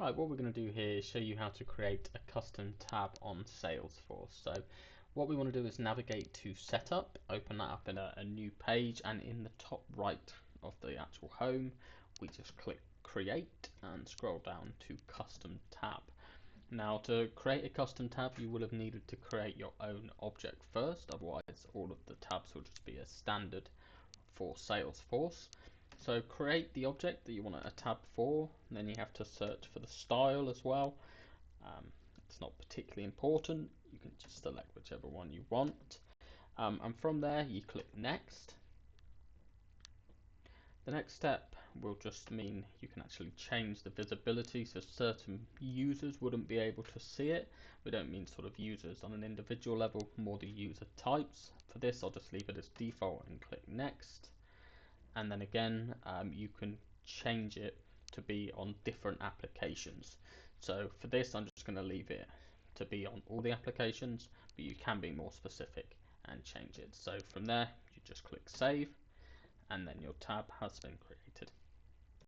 Right, what we're going to do here is show you how to create a custom tab on Salesforce. So what we want to do is navigate to Setup, open that up in a new page, and in the top right of the actual home, we just click Create and scroll down to Custom Tab. Now, to create a custom tab, you will have needed to create your own object first, otherwise all of the tabs will just be as standard for Salesforce. So create the object that you want a tab for, and then you have to search for the style as well. It's not particularly important, you can just select whichever one you want. And from there you click next. The next step will just mean you can actually change the visibility, so certain users wouldn't be able to see it. We don't mean sort of users on an individual level, more the user types. For this I'll just leave it as default and click next. And then again you can change it to be on different applications. So for this I'm just going to leave it to be on all the applications, but you can be more specific and change it. So from there you just click save, and then your tab has been created.